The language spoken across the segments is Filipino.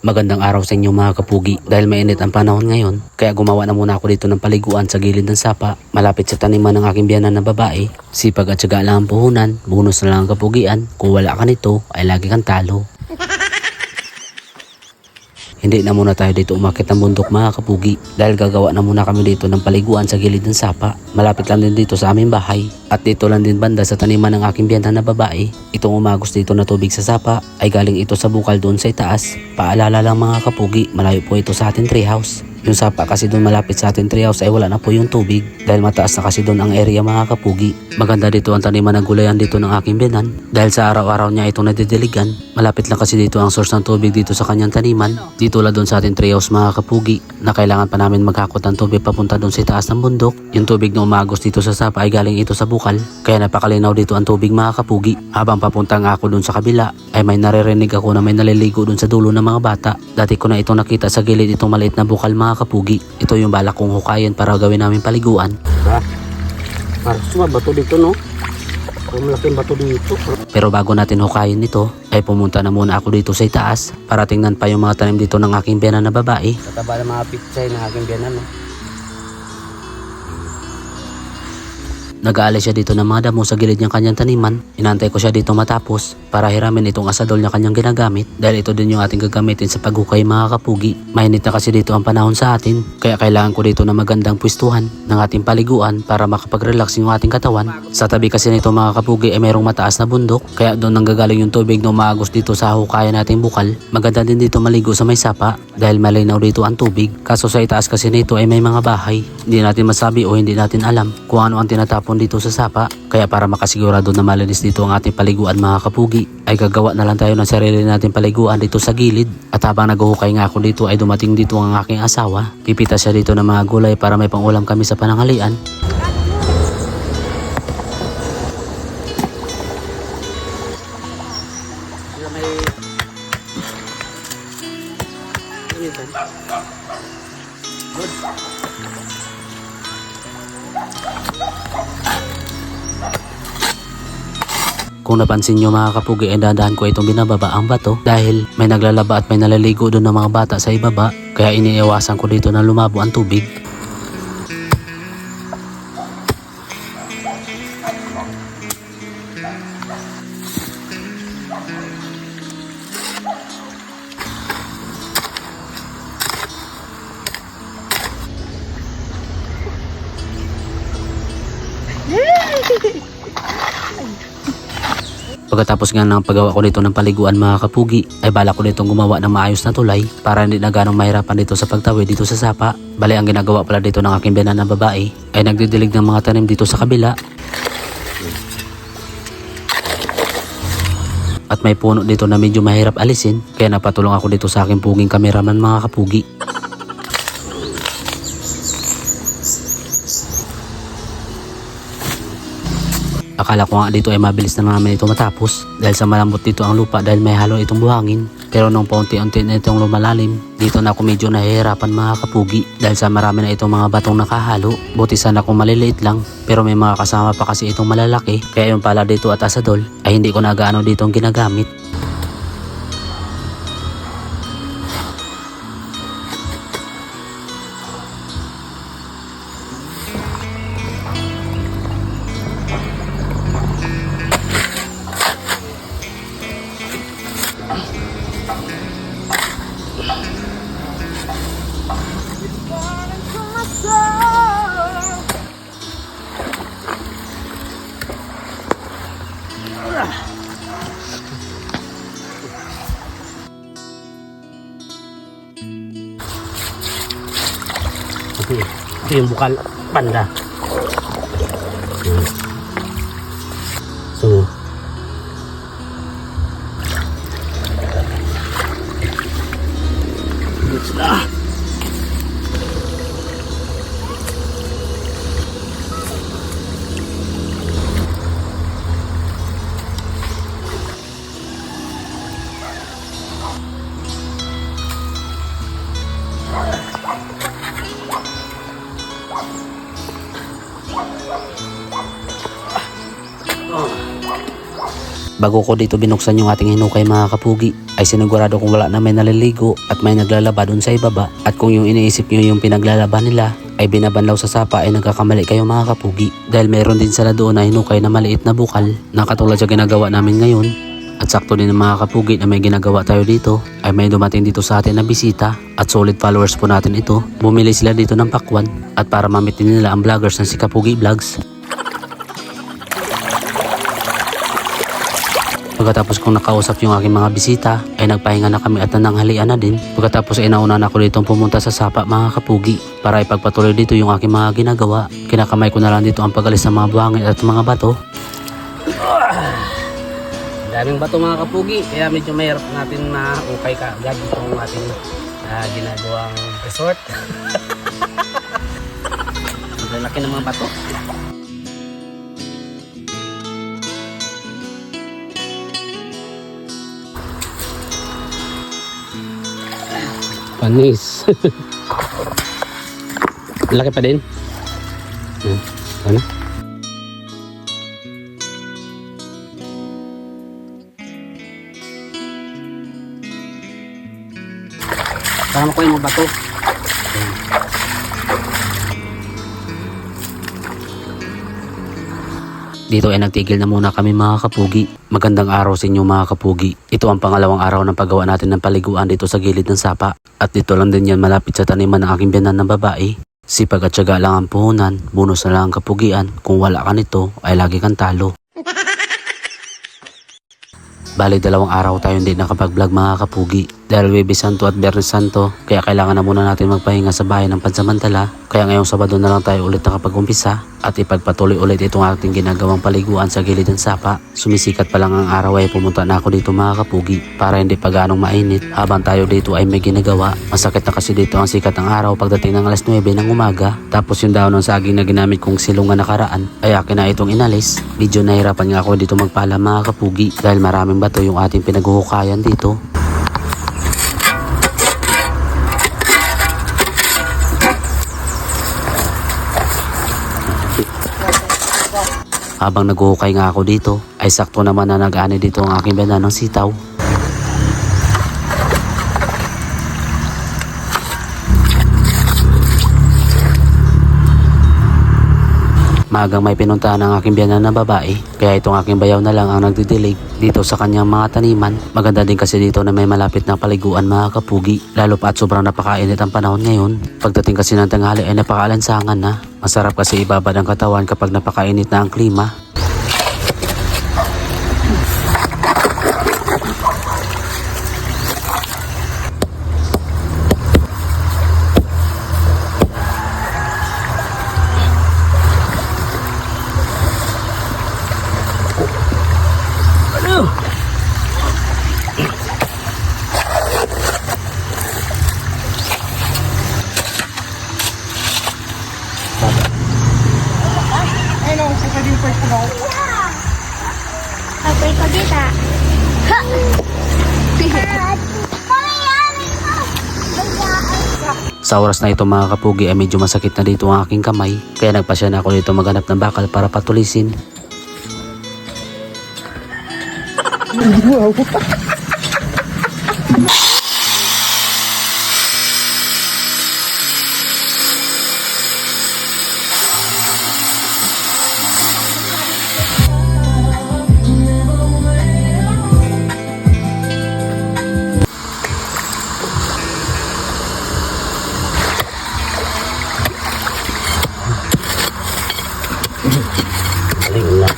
Magandang araw sa inyo mga kapugi. Dahil mainit ang panahon ngayon, kaya gumawa na muna ako dito ng paliguan sa gilid ng sapa, malapit sa taniman ng aking biyanan na babae. Sipag at syaga lang ang puhunan, bonus na lang ang kapugian. Kung wala ka nito, ay lagi kang talo. Hindi na muna tayo dito umakit ng bundok mga kapugi dahil gagawa na muna kami dito ng paliguan sa gilid ng sapa. Malapit lang din dito sa aming bahay at dito lang din banda sa taniman ng aking biyanan na babae. Itong umagos dito na tubig sa sapa ay galing ito sa bukal doon sa itaas. Paalala lang mga kapugi, malayo po ito sa ating treehouse. Yung sapa kasi doon malapit sa ating treehouse ay wala na po yung tubig dahil mataas na kasi doon ang area mga kapugi. Maganda dito ang taniman ng gulayan dito ng aking biyanan dahil sa araw-araw niya itong nadidiligan. Malapit lang kasi dito ang source ng tubig dito sa kanyang taniman. Dito lang doon sa ating treehouse mga kapugi na kailangan pa namin maghakot ng tubig papunta doon sa itaas ng bundok. Yung tubig na umagos dito sa sapa ay galing ito sa bukal kaya napakalinaw dito ang tubig mga kapugi. Habang papunta nga ako doon sa kabila ay may naririnig ako na may naliligo doon sa dulo ng mga bata. Dati ko na itong nakita sa gilid itong maliit na bukal mga kapugi. Ito yung balak kong hukayin para gawin namin paliguan. Parang bato dito no? Malaking bato dito. Pero bago natin hukayin ito ay pumunta na muna ako dito sa itaas para tingnan pa yung mga tanim dito ng aking biyanan na babae. Kataba ng mga pitsay ng aking biyanan no? Nag-aalis siya dito ng mga damo sa gilid niyang kanyang taniman. Inantay ko siya dito matapos para hiramin itong asadol niya kanyang ginagamit dahil ito din yung ating gagamitin sa paghukay mga kapugi. Mainit na kasi dito ang panahon sa atin kaya kailangan ko dito na magandang pwestuhan ng ating paliguan para makapag-relax yung ating katawan. Sa tabi kasi nito mga kapugi ay mayroong mataas na bundok kaya doon nanggagaling yung tubig na umaagos dito sa hukayan nating bukal. Maganda din dito maligo sa may sapa dahil malinaw dito ang tubig. Kaso sa itaas kasi nito ay may mga bahay. Hindi natin masabi o hindi natin alam kung ano ang tinatapon dito sa sapa. Kaya para makasigurado na malinis dito ang ating paliguan mga kapugi ay gagawa na lang tayo ng sarili natin paliguan dito sa gilid. At habang naghuhukay nga ako dito ay dumating dito ang aking asawa. Pipita siya dito ng mga gulay para may pangulam kami sa pananghalian. Kung napansin nyo mga kapugi ay dadaan ko itong binababa ang bato dahil may naglalaba at may nalaligo doon ng mga bata sa ibaba kaya iniiwasan ko dito na lumabo ang tubig. Pagkatapos nga ng paggawa ko dito ng paliguan mga kapugi ay balak ko ditong gumawa ng maayos na tulay para hindi na ganong mahirapan dito sa pagtawid dito sa sapa. Bali ang ginagawa pala dito ng aking biyanan na babae ay nagdidilig ng mga tanim dito sa kabila. At may puno dito na medyo mahirap alisin kaya napatulong ako dito sa aking puging kameraman mga kapugi. Akala ko nga dito ay mabilis na namin ito matapos dahil sa malambot dito ang lupa dahil may halo itong buhangin. Pero nung paunti-unti na itong lumalalim, dito na ako medyo nahihirapan mga kapugi dahil sa marami na itong mga batong nakahalo. Buti sana kung maliliit lang pero may mga kasama pa kasi itong malalaki kaya yung pala dito at asadol ay hindi ko na gaano dito ang ginagamit. Ito yung bukal banda. So goods na. Bago ko dito binuksan yung ating hinukay mga kapugi, ay sinigurado kung wala na may naliligo at may naglalaba dun sa ibaba. At kung yung iniisip nyo yung pinaglalaba nila ay binabanlaw sa sapa, ay nagkakamali kayo mga kapugi. Dahil meron din sila doon na hinukay na maliit na bukal na katulad sa ginagawa namin ngayon. At sakto din ng mga kapugi na may ginagawa tayo dito, ay may dumating dito sa atin na bisita at solid followers po natin ito. Bumili sila dito ng pakwan at para mamitin nila ang vloggers ng si Kapugi Vlogs. Pagkatapos kong nakausap yung aking mga bisita, ay nagpahinga na kami at nananghalian na din. Pagkatapos ay nauna na ako dito pumunta sa sapa mga kapugi para ipagpatuloy dito yung aking mga ginagawa. Kinakamay ko na lang dito ang pagalis ng mga buhangin at mga bato. Daming bato mga kapugi, kaya medyo mahirap natin na ukay ka agad itong ating ginagawang resort. Ang laki ng mga bato. Panis. Laki pa din. Ano? Tama ko yung mga bato. Dito ay nagtigil na muna kami mga kapugi. Magandang araw sa inyo mga kapugi. Ito ang pangalawang araw ng paggawa natin ng paliguan dito sa gilid ng sapa. At dito lang din yan malapit sa taniman ng aking biyanan na babae. Sipag at syaga lang ang puhunan, bonus na lang ang kapugian. Kung wala ka nito ay lagi kang talo. Bali 2 araw tayo hindi nakapag-vlog mga kapugi. Dahil Webes Santo at Biyernes Santo, kaya kailangan na muna natin magpahinga sa bahay ng pansamantala. Kaya ngayong Sabado na lang tayo ulit nakapag-umpisa at ipagpatuloy ulit itong ating ginagawang paliguan sa gilid ng sapa. Sumisikat pa lang ang araw ay pumunta na ako dito mga kapugi para hindi pa ganong mainit habang tayo dito ay may ginagawa. Masakit na kasi dito ang sikat ng araw pagdating ng alas 9 ng umaga. Tapos yung daon ng saging na ginamit kong silungan nakaraan ay akin na itong inalis. Medyo nahirapan nga ako dito magpala mga kapugi dahil maraming bato yung ating pinaghuhukayan dito. Habang naghuhukay nga ako dito, ay sakto naman na nag-ani dito ang aking biyanan ng sitaw. Maagang may pinuntahan ang aking biyanan na babae, kaya itong aking bayaw na lang ang nagdidilig dito sa kanyang mga taniman. Maganda din kasi dito na may malapit na paliguan mga kapugi, lalo pa at sobrang napakainit ang panahon ngayon. Pagdating kasi ng tanghali ay napakaalansangan na. Masarap kasi ibabad ang katawan kapag napakainit na ang klima. Apoy ko dito. Sa oras na ito mga kapugi ay medyo masakit na dito ang aking kamay, kaya nagpasya na ako dito maghanap ng bakal para patulisin. Galing na.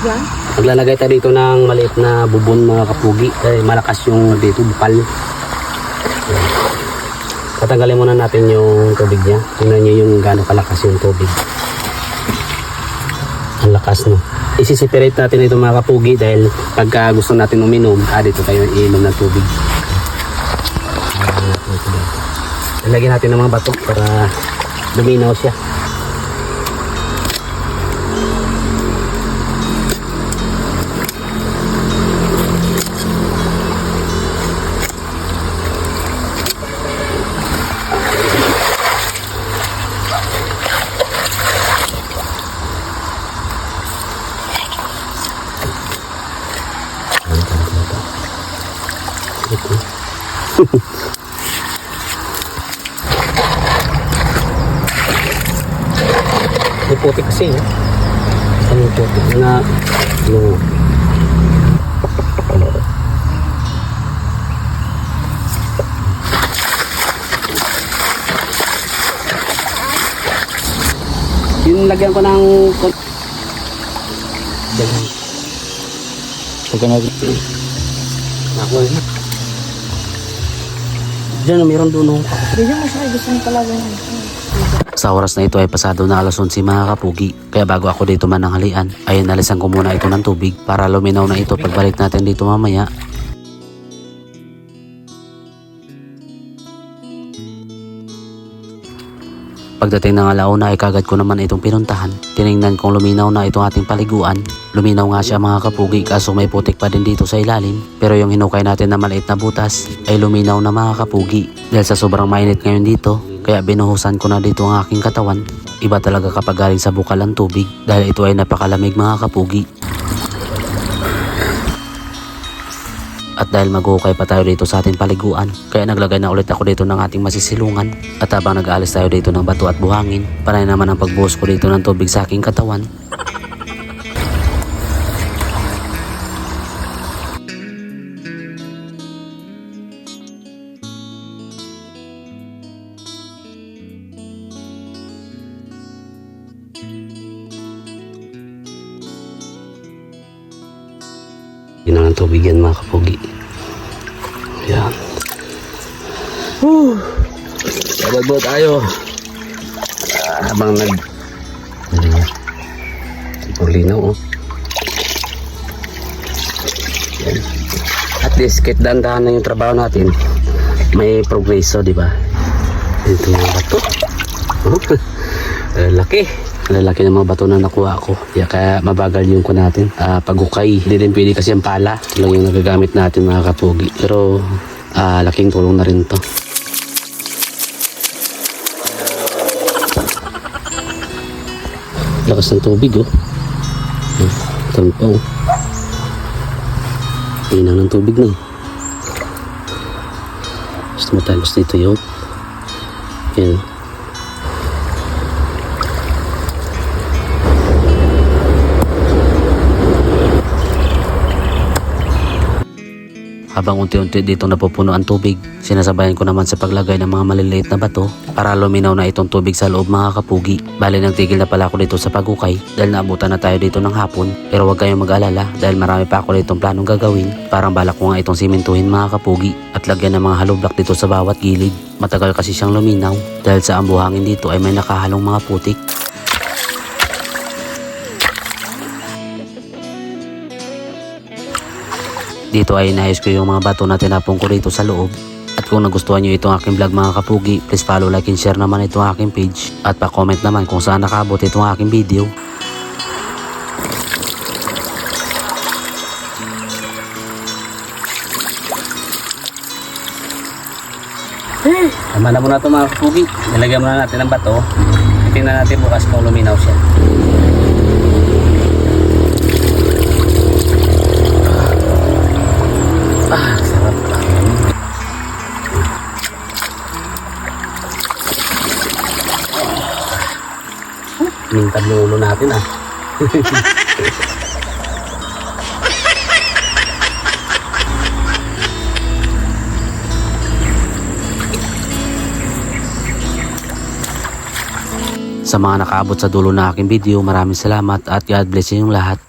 Yan? Maglalagay tayo dito ng maliit na bubon mga kapugi. Malakas yung dito bukal. Tatanggalin muna natin yung tubig niya. Tingnan niyo yung gaano kalakas yung tubig. Ang lakas no. Isi-separate natin ito mga kapugi dahil pagka gusto natin uminom, dito tayo iinom ng tubig. Lagyan natin ng mga bato para luminaw siya. May puti kasi eh. Ano yung puti na yung yung lagyan ko ng Pagka natin. ako eh. Diyan mayroon doon. Bigyan mo siya. Gusto mo talaga yan. Sa oras na ito ay pasado na 11:00 mga kapugi. Kaya bago ako dito mananghalian, ay nalisan ko muna ito ng tubig para luminaw na ito pagbalik natin dito mamaya. Pagdating ng alauna ay kagad ko naman itong pinuntahan. Tiningnan kong luminaw na itong ating paliguan. Luminaw nga siya mga kapugi kaso may putik pa din dito sa ilalim. Pero yung hinukay natin na maliit na butas ay luminaw na mga kapugi. Dahil sa sobrang mainit ngayon dito, kaya binuhusan ko na dito ang aking katawan. Iba talaga kapag galing sa bukal ang tubig dahil ito ay napakalamig mga kapugi. At dahil maghuhukay pa tayo dito sa ating paliguan, kaya naglagay na ulit ako dito ng ating masisilungan. At habang nag-aalis tayo dito ng bato at buhangin, panay naman ang pagbuhos ko dito ng tubig sa aking katawan. Yun ang tubig yan mga kapugi. Yan. Sabad tayo. Habang linaw oh. Yan. At least kahit dahan-dahan na yung trabaho natin, may progreso, di ba? Ito mga bato. Laki. Lalaki ng mga bato na nakuha ko. Kaya mabagal yung ko natin. Paghukay. Hindi din pwede kasi ang pala. Ito lang yung nagagamit natin mga kapugi. Pero laking tulong na rin to. Lakas ng tubig oh. Tampaw. Hinaw ng tubig na. Gusto mo tayo gusto dito yun. Yan. Habang unti-unti dito napupuno ang tubig, sinasabayan ko naman sa paglagay ng mga maliliit na bato para luminaw na itong tubig sa loob mga kapugi. Bali nagtigil na pala ako dito sa paghukay dahil naabutan na tayo dito ng hapon. Pero huwag kayong mag-alala dahil marami pa ako ditong planong gagawin. Parang balak ko nga itong simentuhin mga kapugi at lagyan ng mga hollow block dito sa bawat gilid. Matagal kasi siyang luminaw dahil sa ang buhangin dito ay may nakahalong mga putik. Dito ay inayos ko yung mga bato na tinapong ko rito sa loob. At kung nagustuhan nyo itong aking vlog mga kapugi, please follow, like, and share naman itong aking page. At pa-comment naman kung saan nakabot itong aking video. Tama na muna ito mga kapugi. Nilagyan muna natin ng bato. Tingnan natin bukas kung luminaw siya. Sarap pa. Mintab yung ulo natin ah. Sa mga nakaabot sa dulo na aking video, maraming salamat at God bless inyong lahat.